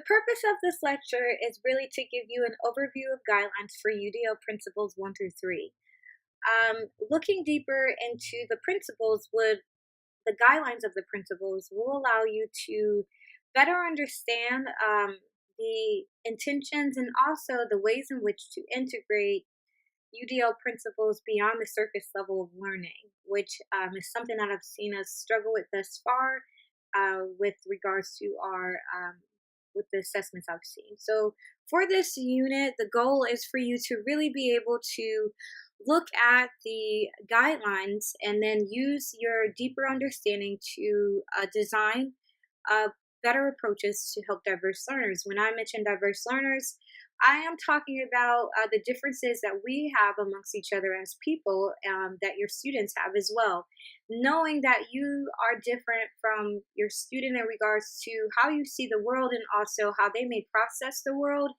purpose of this lecture is really to give you an overview of guidelines for UDL principles 1 through 3. Looking deeper into the principles the guidelines of the principles will allow you to better understand the intentions and also the ways in which to integrate UDL principles beyond the surface level of learning, which is something that I've seen us struggle with thus far with regards to our with the assessments I've seen. So for this unit, the goal is for you to really be able to look at the guidelines and then use your deeper understanding to design uh, better approaches to help diverse learners. When I mention diverse learners, I am talking about the differences that we have amongst each other as people, that your students have as well. Knowing that you are different from your student in regards to how you see the world and also how they may process the world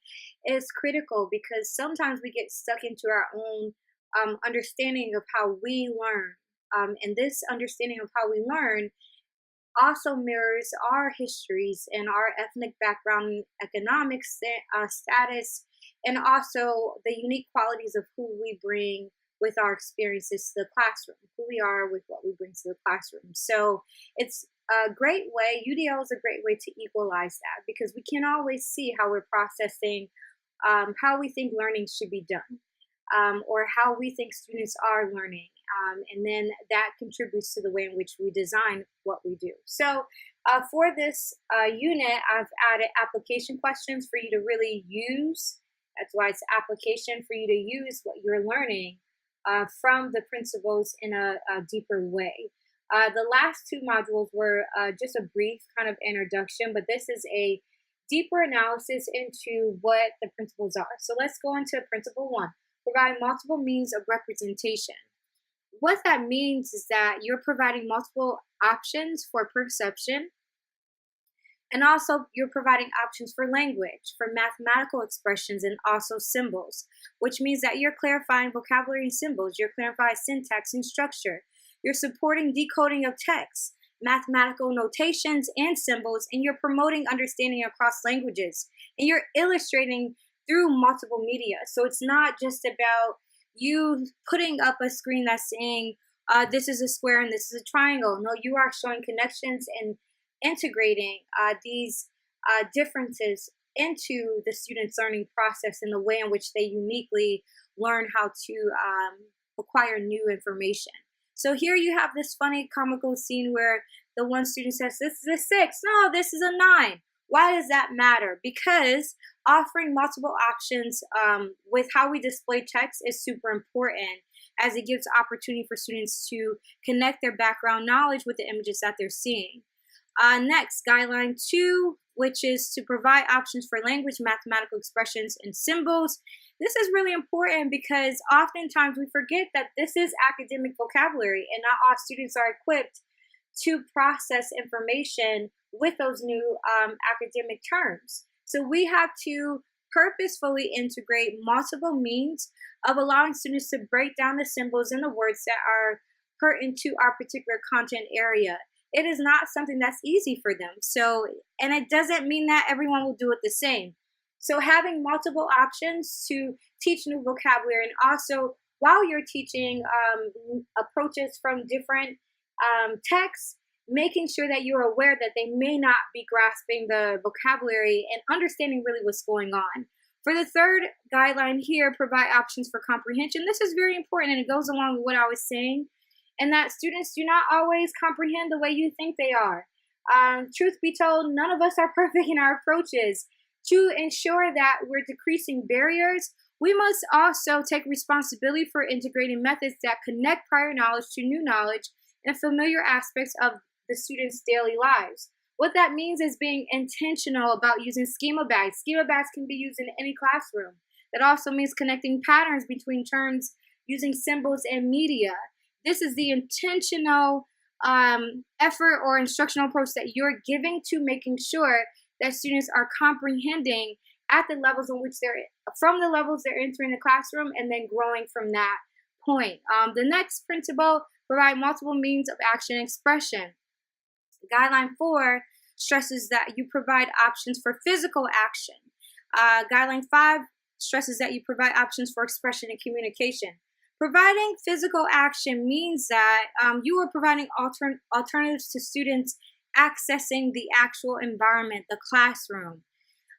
is critical, because sometimes we get stuck into our own understanding of how we learn. And this understanding of how we learn also mirrors our histories and our ethnic background, economic status, and also the unique qualities of who we bring with our experiences to the classroom, who we are with what we bring to the classroom. So it's a great way, UDL is a great way to equalize that, because we can always see how we're processing, how we think learning should be done. Or how we think students are learning. And then that contributes to the way in which we design what we do. So for this unit, I've added application questions for you to really use. That's why it's application, for you to use what you're learning from the principles in a deeper way. The last two modules were just a brief kind of introduction, but this is a deeper analysis into what the principles are. So let's go into principle 1. Provide multiple means of representation. What that means is that you're providing multiple options for perception, and also you're providing options for language, for mathematical expressions, and also symbols, which means that you're clarifying vocabulary and symbols, you're clarifying syntax and structure, you're supporting decoding of text, mathematical notations and symbols, and you're promoting understanding across languages, and you're illustrating through multiple media. So it's not just about you putting up a screen that's saying this is a square and this is a triangle. No, you are showing connections and integrating these differences into the student's learning process in the way in which they uniquely learn how to acquire new information. So here you have this funny comical scene where the one student says, this is a 6. No, this is a 9. Why does that matter? Because offering multiple options with how we display text is super important, as it gives opportunity for students to connect their background knowledge with the images that they're seeing. Next, guideline 2, which is to provide options for language, mathematical expressions, and symbols. This is really important because oftentimes we forget that this is academic vocabulary, and not all students are equipped to process information with those new academic terms. So we have to purposefully integrate multiple means of allowing students to break down the symbols and the words that are pertinent to our particular content area. It is not something that's easy for them. So, and it doesn't mean that everyone will do it the same. So having multiple options to teach new vocabulary, and also while you're teaching approaches from different texts, making sure that you're aware that they may not be grasping the vocabulary and understanding really what's going on. For the third guideline here, provide options for comprehension. This is very important, and it goes along with what I was saying, and that students do not always comprehend the way you think they are. Truth be told, none of us are perfect in our approaches. To ensure that we're decreasing barriers, we must also take responsibility for integrating methods that connect prior knowledge to new knowledge and familiar aspects of the students' daily lives. What that means is being intentional about using schema bags. Schema bags can be used in any classroom. That also means connecting patterns between terms using symbols and media. This is the intentional effort or instructional approach that you're giving to making sure that students are comprehending at the levels in which from the levels they're entering the classroom, and then growing from that point. The next principle, provide multiple means of action and expression. Guideline 4, stresses that you provide options for physical action. Guideline 5 stresses that you provide options for expression and communication. Providing physical action means that you are providing alternatives to students accessing the actual environment, the classroom.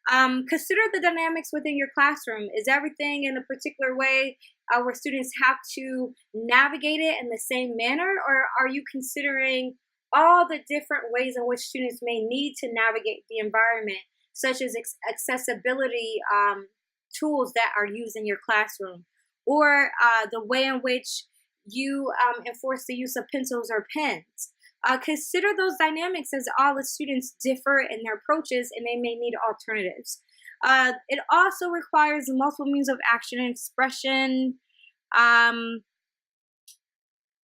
Consider the dynamics within your classroom. Is everything in a particular way where students have to navigate it in the same manner, or are you considering all the different ways in which students may need to navigate the environment, such as accessibility tools that are used in your classroom, or the way in which you enforce the use of pencils or pens? Consider those dynamics, as all the students differ in their approaches and they may need alternatives. It also requires multiple means of action and expression.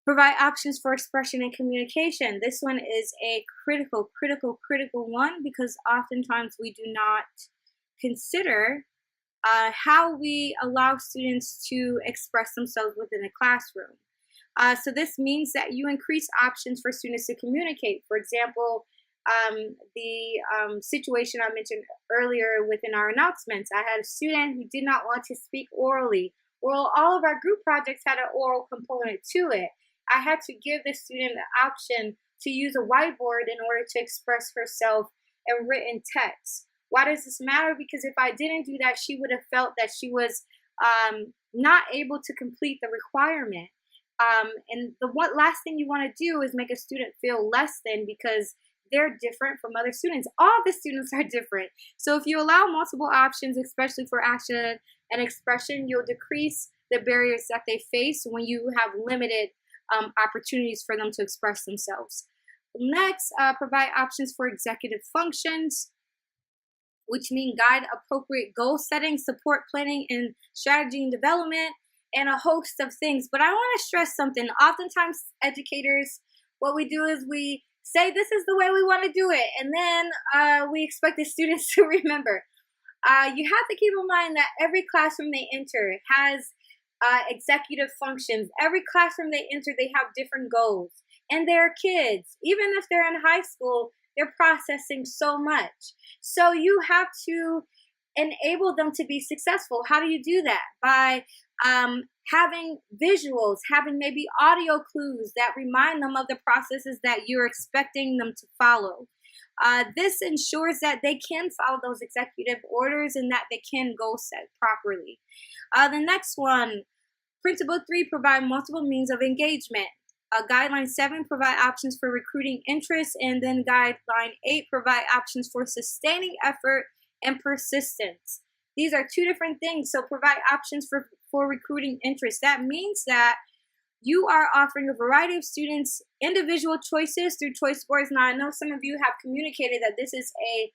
Provide options for expression and communication. This one is a critical one, because oftentimes we do not consider how we allow students to express themselves within a classroom. So this means that you increase options for students to communicate. For example, the situation I mentioned earlier within our announcements, I had a student who did not want to speak orally. Well, all of our group projects had an oral component to it. I had to give the student the option to use a whiteboard in order to express herself in written text. Why does this matter? Because if I didn't do that, she would have felt that she was not able to complete the requirement. And the last thing you want to do is make a student feel less than because they're different from other students. All the students are different. So if you allow multiple options, especially for action and expression, you'll decrease the barriers that they face when you have limited opportunities for them to express themselves. Next, provide options for executive functions, which mean guide appropriate goal setting, support planning and strategy and development, and a host of things. But I want to stress something. Oftentimes, educators, what we do is we say this is the way we want to do it, and then we expect the students to remember. You have to keep in mind that every classroom they enter has executive functions. Every classroom they enter, they have different goals. And they're kids. Even if they're in high school, they're processing so much. So you have to enable them to be successful. How do you do that? By having visuals, having maybe audio clues that remind them of the processes that you're expecting them to follow. This ensures that they can follow those executive orders and that they can goal set properly. The next one, Principle 3, provide multiple means of engagement. Guideline 7, provide options for recruiting interest, and then Guideline 8, provide options for sustaining effort and persistence. These are two different things. So provide options for recruiting interest. That means that you are offering a variety of students individual choices through choice boards. Now, I know some of you have communicated that this is a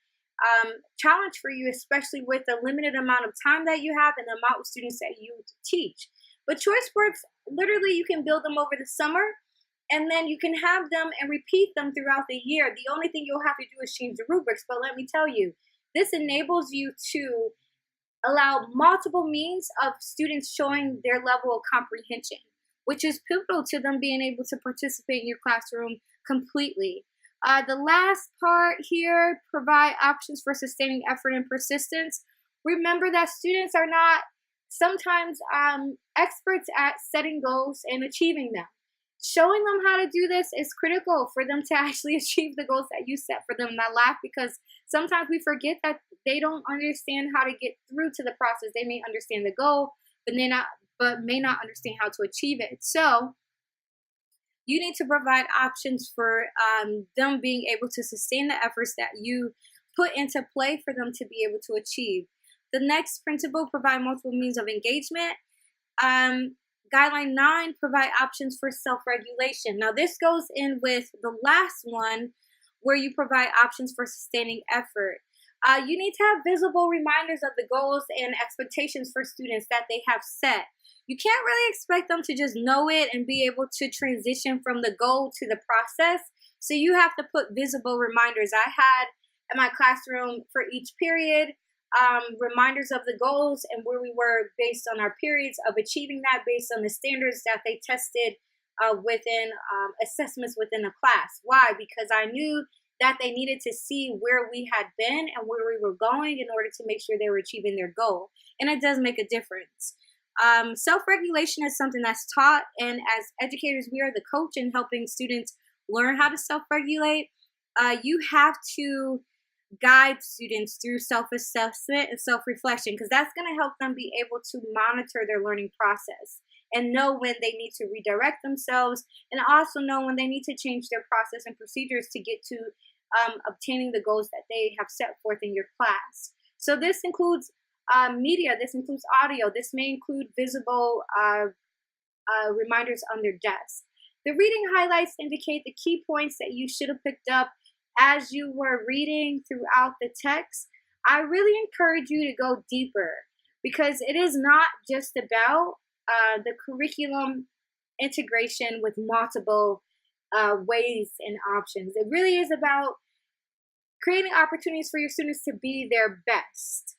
challenge for you, especially with the limited amount of time that you have and the amount of students that you teach. But choice boards, literally, you can build them over the summer, and then you can have them and repeat them throughout the year. The only thing you'll have to do is change the rubrics. But let me tell you, this enables you to allow multiple means of students showing their level of comprehension, which is pivotal to them being able to participate in your classroom completely. The last part here, provide options for sustaining effort and persistence. Remember that students are not sometimes experts at setting goals and achieving them. Showing them how to do this is critical for them to actually achieve the goals that you set for them. And I laugh because sometimes we forget that they don't understand how to get through to the process. They may understand the goal, but may not understand how to achieve it. So you need to provide options for them being able to sustain the efforts that you put into play for them to be able to achieve. The next principle, provide multiple means of engagement. Guideline 9, provide options for self-regulation. Now this goes in with the last one where you provide options for sustaining effort. You need to have visible reminders of the goals and expectations for students that they have set. You can't really expect them to just know it and be able to transition from the goal to the process. So you have to put visible reminders. I had in my classroom for each period, reminders of the goals and where we were based on our periods of achieving that based on the standards that they tested within assessments within the class. Why? Because I knew that they needed to see where we had been and where we were going in order to make sure they were achieving their goal. And it does make a difference. Self-regulation is something that's taught, and as educators, we are the coach in helping students learn how to self-regulate. You have to guide students through self-assessment and self-reflection, because that's going to help them be able to monitor their learning process and know when they need to redirect themselves, and also know when they need to change their process and procedures to get to obtaining the goals that they have set forth in your class. So this includes media, this includes audio, this may include visible reminders on their desk. The reading highlights indicate the key points that you should have picked up as you were reading throughout the text. I really encourage you to go deeper, because it is not just about the curriculum integration with multiple ways and options. It really is about creating opportunities for your students to be their best.